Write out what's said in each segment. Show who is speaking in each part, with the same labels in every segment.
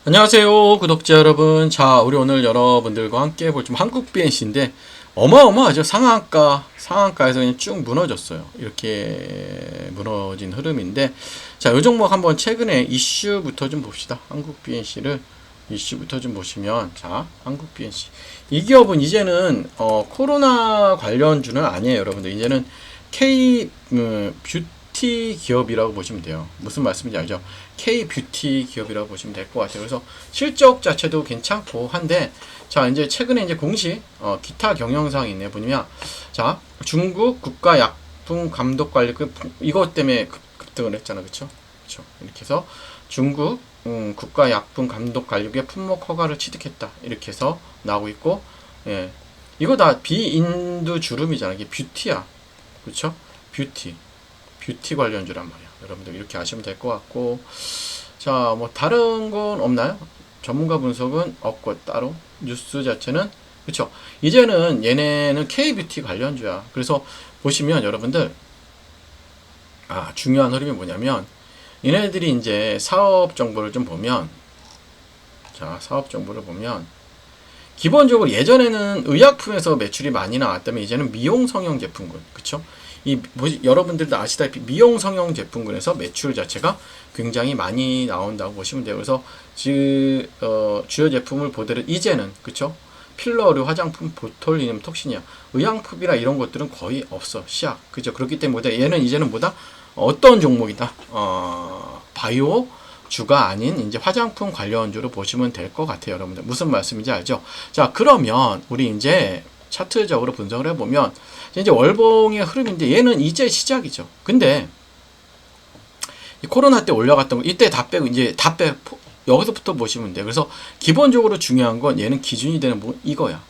Speaker 1: 안녕하세요 구독자 여러분. 자, 우리 오늘 여러분들과 함께 볼 좀 한국 BNC인데 어마어마하죠. 상한가에서 그냥 쭉 무너졌어요. 이렇게 무너진 흐름인데, 자, 이 종목 한번 최근에 이슈부터 좀 봅시다. 한국 BNC를 이슈부터 좀 보시면, 자, 한국 BNC 이 기업은 이제는 코로나 관련주는 아니에요, 여러분들. 이제는 K 뷰티 기업이라고 보시면 돼요. 무슨 말씀인지 알죠? K 뷰티 기업이라고 보시면 될 것 같아요. 그래서 실적 자체도 괜찮고 한데, 자, 이제 최근에 이제 공시 기타 경영사항이 있네요. 보면, 자, 중국 국가약품감독관리국 이것 때문에 급등을 했잖아, 그렇죠? 그렇죠. 이렇게 해서 중국 국가약품감독관리국의 품목 허가를 취득했다. 이렇게 해서 나오고 있고, 예, 이거 다 비인두 주름이잖아. 이게 뷰티야, 그렇죠? 뷰티 관련주란 말이야. 여러분들 이렇게 아시면 될 것 같고, 자, 뭐 다른 건 없나요? 전문가 분석은 없고 따로 뉴스 자체는 그렇죠. 이제는 얘네는 K뷰티 관련주야. 그래서 보시면 여러분들, 중요한 흐름이 뭐냐면, 얘네들이 이제 사업 정보를 좀 보면, 자, 사업 정보를 보면 기본적으로 예전에는 의약품에서 매출이 많이 나왔다면 이제는 미용 성형 제품군, 그쵸? 여러분들도 아시다시피 미용 성형 제품군에서 매출 자체가 굉장히 많이 나온다고 보시면 돼요. 그래서 주요 제품을 보더라도 이제는, 그쵸? 필러, 의류, 화장품, 보톨리눔, 톡시니아, 의약품이나 이런 것들은 거의 없어. 시약, 그죠? 그렇기 때문에 얘는 이제는 뭐다? 어떤 종목이다? 바이오 주가 아닌 이제 화장품 관련주로 보시면 될 것 같아요, 여러분들. 무슨 말씀인지 알죠? 자, 그러면 우리 이제 차트적으로 분석을 해보면, 이제 월봉의 흐름인데 얘는 이제 시작이죠. 근데 이 코로나 때 올라갔던 거 이때 다 빼고 이제 여기서부터 보시면 돼요. 그래서 기본적으로 중요한 건 얘는 기준이 되는 부분 이거야.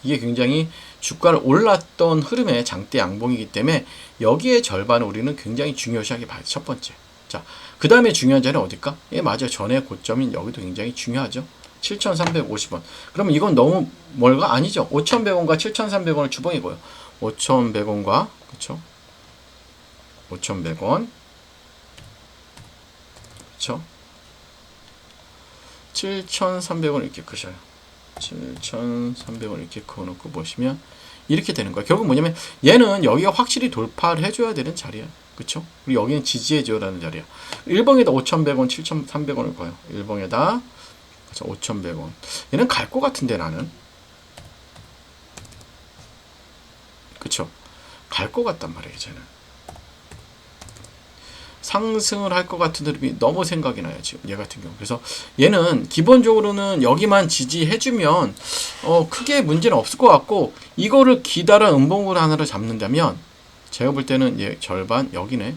Speaker 1: 이게 굉장히 주가를 올랐던 흐름의 장대 양봉이기 때문에 여기에 절반을 우리는 굉장히 중요시하게 봐요. 첫 번째. 자, 그 다음에 중요한 자리는 어딜까? 예, 맞아요. 전의 고점인 여기도 굉장히 중요하죠. 7,350원. 그러면 이건 너무 멀가? 아니죠. 5,100원과 7,300원을 주봉이고요. 5,100원과, 그쵸? 5,100원. 그쵸? 7,300원 이렇게 크셔요. 7,300원 이렇게 그어놓고 보시면 이렇게 되는 거야. 결국 뭐냐면 얘는 여기가 확실히 돌파를 해줘야 되는 자리야. 그쵸? 우리 여기는 지지해줘라는 자리야. 일봉에다 5,100원, 7,300원을 거요. 일봉에다 5,100원. 얘는 갈 것 같은데 나는. 그쵸? 갈 것 같단 말이에요, 쟤는. 상승을 할 것 같은 흐름이 너무 생각이 나요, 지금 얘 같은 경우. 그래서 얘는 기본적으로는 여기만 지지해주면 크게 문제는 없을 것 같고, 이거를 기다란 음봉으로 하나를 잡는다면 제가 볼 때는 얘 절반 여기네.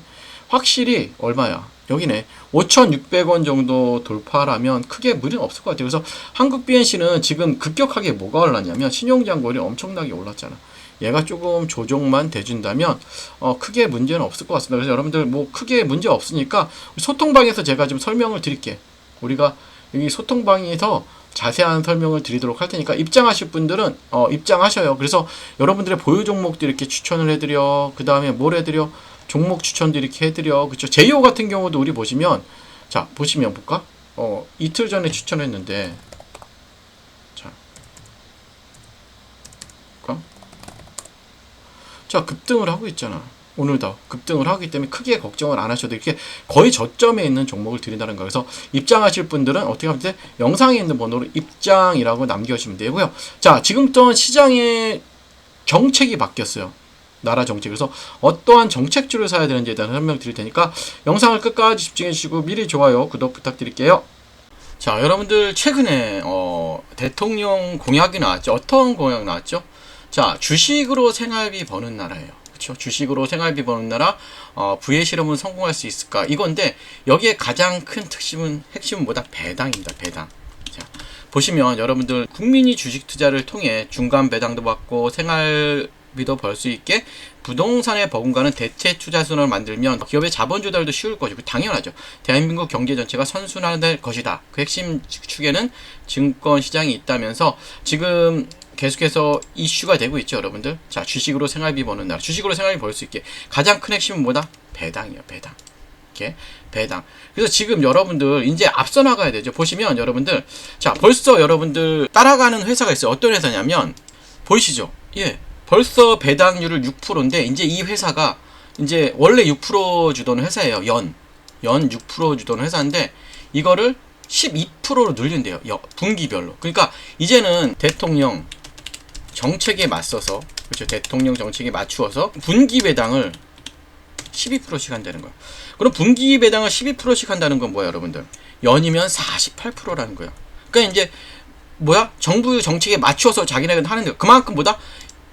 Speaker 1: 확실히 얼마야? 여기네. 5,600원 정도 돌파라면 크게 무리는 없을 것 같아요. 그래서 한국 BNC는 지금 급격하게 뭐가 올랐냐면 신용잔고율이 엄청나게 올랐잖아. 얘가 조금 조정만 돼준다면 크게 문제는 없을 것 같습니다. 그래서 여러분들 뭐 크게 문제 없으니까 소통방에서 제가 좀 설명을 드릴게. 우리가 여기 소통방에서 자세한 설명을 드리도록 할 테니까 입장하실 분들은 입장하셔요. 그래서 여러분들의 보유 종목도 이렇게 추천을 해드려. 그 다음에 뭘 해드려? 종목 추천도 이렇게 해드려. 그쵸? 제이오 같은 경우도 우리 보시면, 자, 보시면 볼까? 이틀 전에 추천했는데, 자, 볼까? 자, 급등을 하고 있잖아. 오늘도 급등을 하기 때문에 크게 걱정을 안 하셔도 이렇게 거의 저점에 있는 종목을 드린다는 거예요. 그래서 입장하실 분들은 어떻게 하면 돼? 영상에 있는 번호로 입장이라고 남겨주시면 되고요. 자, 지금부터 시장의 정책이 바뀌었어요. 나라 정책. 그래서 어떠한 정책주를 사야 되는지에 대한 설명 드릴 테니까 영상을 끝까지 집중해 주시고 미리 좋아요, 구독 부탁드릴게요. 자, 여러분들 최근에 대통령 공약이 나왔죠. 어떤 공약 나왔죠? 자, 주식으로 생활비 버는 나라예요. 그렇죠? 주식으로 생활비 버는 나라, 부의 실험은 성공할 수 있을까? 이건데 여기에 가장 큰 핵심은 뭐다? 배당입니다. 배당. 자, 보시면 여러분들 국민이 주식 투자를 통해 중간 배당도 받고 생활비도 벌 수 있게 부동산에 버금가는 대체 투자선을 만들면 기업의 자본 조달도 쉬울 것이고 당연하죠. 대한민국 경제 전체가 선순환될 것이다. 그 핵심 축에는 증권 시장이 있다면서 지금 계속해서 이슈가 되고 있죠, 여러분들. 자, 주식으로 생활비 버는 나라. 주식으로 생활비 벌 수 있게 가장 큰 핵심은 뭐다? 배당이에요, 배당. 이렇게 배당. 그래서 지금 여러분들 이제 앞서 나가야 되죠. 보시면 여러분들, 자, 벌써 여러분들 따라가는 회사가 있어요. 어떤 회사냐면 보이시죠? 예, 벌써 배당률을 6%인데 이제 이 회사가 이제 원래 6% 주던 회사예요. 연 6% 주던 회사인데 이거를 12%로 늘린대요. 분기별로. 그러니까 이제는 대통령 정책에 맞서서, 그렇죠, 대통령 정책에 맞추어서 분기 배당을 12%씩 한다는 거예요. 그럼 분기 배당을 12%씩 한다는 건 뭐야, 여러분들? 연이면 48%라는 거예요. 그러니까 이제 뭐야? 정부 정책에 맞추어서 자기네가 하는 거. 그만큼 보다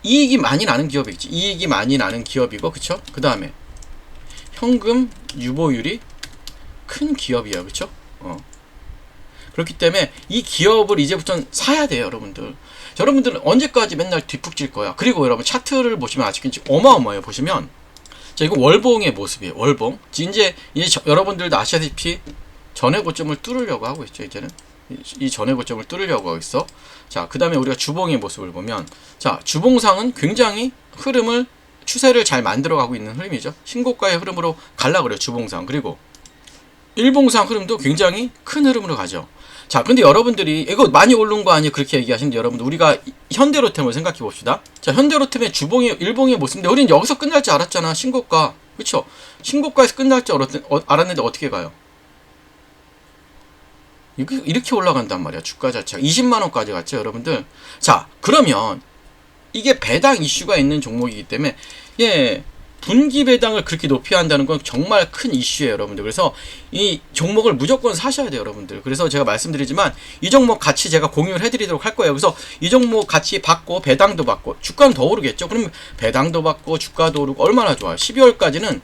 Speaker 1: 이익이 많이 나는 기업이겠지. 이익이 많이 나는 기업이고, 그쵸? 그 다음에 현금 유보율이 큰 기업이야, 그쵸? 그렇기 때문에 이 기업을 이제부터는 사야 돼요, 여러분들. 여러분들은 언제까지 맨날 뒷북질 거야. 그리고 여러분 차트를 보시면 아직까지 어마어마해요. 보시면, 자, 이거 월봉의 모습이에요. 월봉. 이제 여러분들도 아시다시피 전의 고점을 뚫으려고 하고 있죠. 이제는 이 전의 고점을 뚫으려고 하고 있어. 자, 그 다음에 우리가 주봉의 모습을 보면, 자, 주봉상은 굉장히 추세를 잘 만들어가고 있는 흐름이죠. 신고가의 흐름으로 갈라 그래요, 주봉상. 그리고 일봉상 흐름도 굉장히 큰 흐름으로 가죠. 자, 근데 여러분들이 이거 많이 오른 거 아니에요? 그렇게 얘기하시는데, 여러분들 우리가 현대로템을 생각해 봅시다. 자, 현대로템의 주봉의 일봉의 모습인데 우리는 여기서 끝날 줄 알았잖아. 신고가, 그쵸? 신고가에서 끝날 줄 알았는데 어떻게 가요? 이렇게 올라간단 말이야. 주가 자체가 20만원까지 갔죠, 여러분들. 자, 그러면 이게 배당 이슈가 있는 종목이기 때문에, 예, 분기 배당을 그렇게 높이 한다는 건 정말 큰 이슈예요, 여러분들. 그래서 이 종목을 무조건 사셔야 돼요, 여러분들. 그래서 제가 말씀드리지만 이 종목 같이 제가 공유를 해드리도록 할 거예요. 그래서 이 종목 같이 받고 배당도 받고 주가는 더 오르겠죠. 그럼 배당도 받고 주가도 오르고 얼마나 좋아요. 12월까지는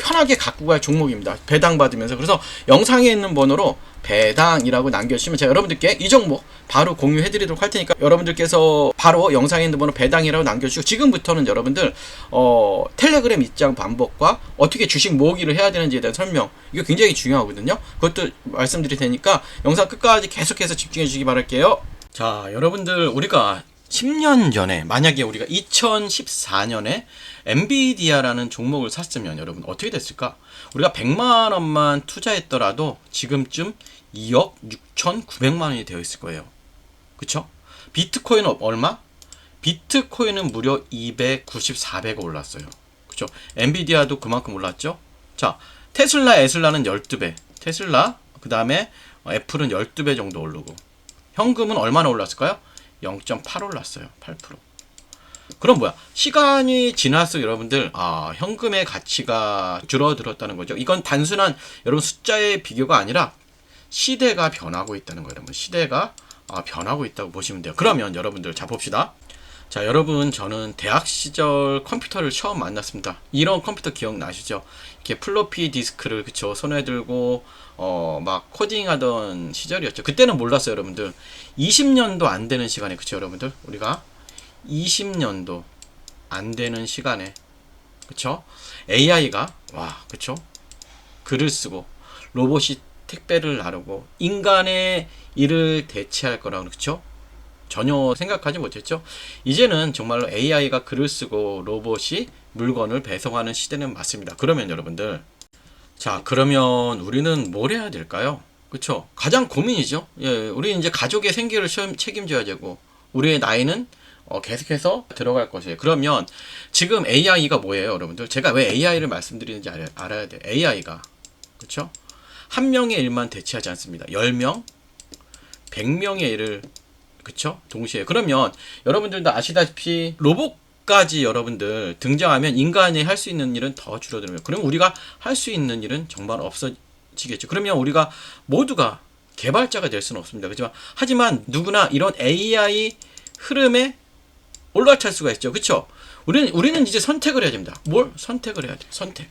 Speaker 1: 편하게 갖고 갈 종목입니다. 배당 받으면서. 그래서 영상에 있는 번호로 배당이라고 남겨주시면 제가 여러분들께 이 종목 바로 공유해드리도록 할 테니까 여러분들께서 바로 영상에 있는 번호 배당이라고 남겨주시고, 지금부터는 여러분들 텔레그램 입장 방법과 어떻게 주식 모으기를 해야 되는지에 대한 설명, 이거 굉장히 중요하거든요. 그것도 말씀드릴 테니까 영상 끝까지 계속해서 집중해 주시기 바랄게요. 자, 여러분들 우리가 10년 전에, 만약에 우리가 2014년에 엔비디아라는 종목을 샀으면 여러분 어떻게 됐을까? 우리가 100만원만 투자했더라도 지금쯤 2억 6,900만원이 되어 있을 거예요. 그쵸? 비트코인은 얼마? 비트코인은 무려 294배가 올랐어요. 그쵸? 엔비디아도 그만큼 올랐죠? 자, 에슬라는 12배. 테슬라, 그 다음에 애플은 12배 정도 오르고, 현금은 얼마나 올랐을까요? 0.8 올랐어요. 8%. 그럼 뭐야? 시간이 지날수록 여러분들, 현금의 가치가 줄어들었다는 거죠. 이건 단순한 여러분 숫자의 비교가 아니라 시대가 변하고 있다는 거예요. 여러분, 시대가 변하고 있다고 보시면 돼요. 그러면 여러분들, 자, 봅시다. 자, 여러분, 저는 대학 시절 컴퓨터를 처음 만났습니다. 이런 컴퓨터 기억나시죠? 이렇게 플로피 디스크를, 그쵸, 손에 들고 막 코딩하던 시절이었죠. 그때는 몰랐어요, 여러분들. 20년도 안 되는 시간에, 그쵸, 여러분들? 우리가 20년도 안 되는 시간에, 그쵸? AI가, 그쵸? 글을 쓰고 로봇이 택배를 나르고 인간의 일을 대체할 거라고, 그쵸? 전혀 생각하지 못했죠. 이제는 정말로 AI가 글을 쓰고 로봇이 물건을 배송하는 시대는 맞습니다. 그러면 여러분들, 자, 그러면 우리는 뭘 해야 될까요? 그쵸? 가장 고민이죠. 예, 우리 이제 가족의 생계를 책임져야 되고, 우리의 나이는 계속해서 들어갈 것이에요. 그러면 지금 AI가 뭐예요, 여러분들? 제가 왜 AI를 말씀드리는지 알아야 돼요. AI가, 그쵸? 한 명의 일만 대체하지 않습니다. 10명, 100명의 일을, 그쵸? 동시에. 그러면 여러분들도 아시다시피 로봇까지 여러분들 등장하면 인간이 할 수 있는 일은 더 줄어들어요. 그럼 우리가 할 수 있는 일은 정말 없어지겠죠. 그러면 우리가 모두가 개발자가 될 수는 없습니다. 그렇지만 하지만 누구나 이런 AI 흐름에 올라탈 수가 있죠. 그쵸? 우리는 이제 선택을 해야 됩니다. 뭘 선택을 해야 돼요? 선택.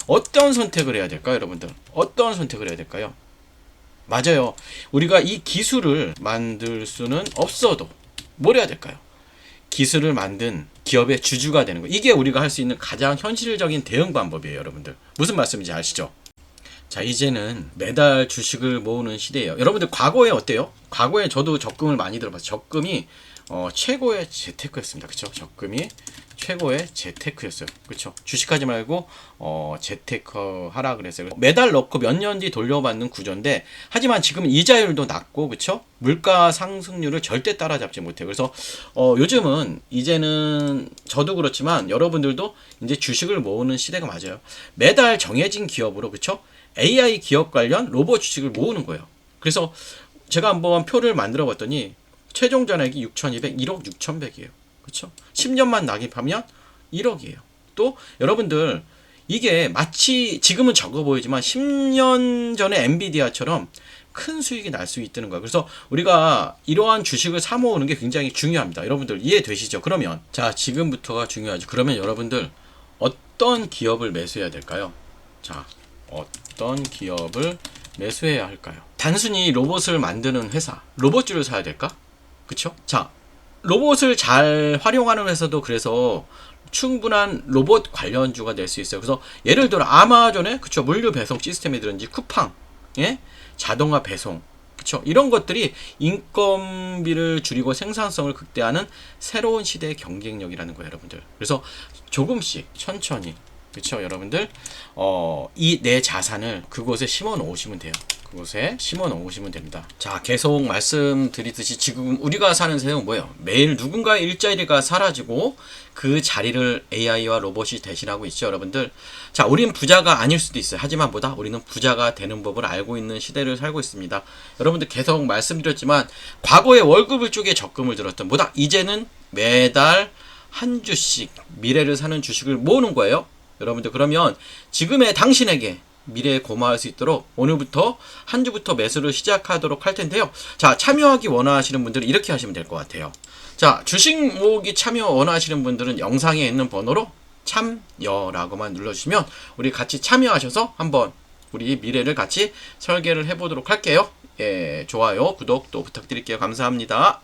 Speaker 1: 어떤 선택을 해야 될까요, 여러분들? 어떤 선택을 해야 될까요? 맞아요. 우리가 이 기술을 만들 수는 없어도 뭘 해야 될까요? 기술을 만든 기업의 주주가 되는 거. 이게 우리가 할 수 있는 가장 현실적인 대응 방법이에요, 여러분들. 무슨 말씀인지 아시죠? 자, 이제는 매달 주식을 모으는 시대예요. 여러분들 과거에 어때요? 과거에 저도 적금을 많이 들어봤어요. 적금이 최고의 재테크였습니다. 그쵸? 적금이 최고의 재테크였어요. 그쵸? 주식하지 말고 재테크 하라 그랬어요. 매달 넣고 몇 년 뒤 돌려받는 구조인데, 하지만 지금 이자율도 낮고, 그쵸? 물가 상승률을 절대 따라잡지 못해요. 그래서 요즘은 이제는 저도 그렇지만 여러분들도 이제 주식을 모으는 시대가 맞아요. 매달 정해진 기업으로, 그쵸? AI 기업 관련 로봇 주식을 모으는 거예요. 그래서 제가 한번 표를 만들어 봤더니 최종 잔액이 6,200, 1억 6,100이에요. 그렇죠? 10년만 낙입하면 1억이에요. 또 여러분들 이게 마치 지금은 적어 보이지만 10년 전에 엔비디아처럼 큰 수익이 날 수 있다는 거예요. 그래서 우리가 이러한 주식을 사 모으는 게 굉장히 중요합니다. 여러분들 이해되시죠? 그러면 자, 지금부터가 중요하죠. 그러면 여러분들 어떤 기업을 매수해야 될까요? 자, 어떤 기업을 매수해야 할까요? 단순히 로봇을 만드는 회사, 로봇주를 사야 될까? 그쵸? 자, 로봇을 잘 활용하는 회사도 그래서 충분한 로봇 관련주가 될 수 있어요. 그래서 예를 들어 아마존의, 그쵸, 물류 배송 시스템이든지 쿠팡, 예? 자동화 배송, 그쵸, 이런 것들이 인건비를 줄이고 생산성을 극대화하는 새로운 시대의 경쟁력이라는 거예요, 여러분들. 그래서 조금씩 천천히, 그쵸, 여러분들 이 내 자산을 그곳에 심어 놓으시면 돼요. 그곳에 심어 놓으시면 됩니다. 자, 계속 말씀드리듯이 지금 우리가 사는 세상은 뭐예요? 매일 누군가의 일자리가 사라지고 그 자리를 AI와 로봇이 대신하고 있죠, 여러분들. 자, 우린 부자가 아닐 수도 있어요. 하지만 뭐다? 우리는 부자가 되는 법을 알고 있는 시대를 살고 있습니다. 여러분들 계속 말씀드렸지만 과거에 월급을 쪽에 적금을 들었던 뭐다? 이제는 매달 한 주씩 미래를 사는 주식을 모으는 거예요. 여러분들, 그러면 지금의 당신에게 미래에 고마울 수 있도록 오늘부터 한 주부터 매수를 시작하도록 할 텐데요. 자, 참여하기 원하시는 분들은 이렇게 하시면 될 것 같아요. 자, 주식 모으기 참여 원하시는 분들은 영상에 있는 번호로 참여라고만 눌러주시면 우리 같이 참여하셔서 한번 우리 미래를 같이 설계를 해보도록 할게요. 예, 좋아요, 구독 또 부탁드릴게요. 감사합니다.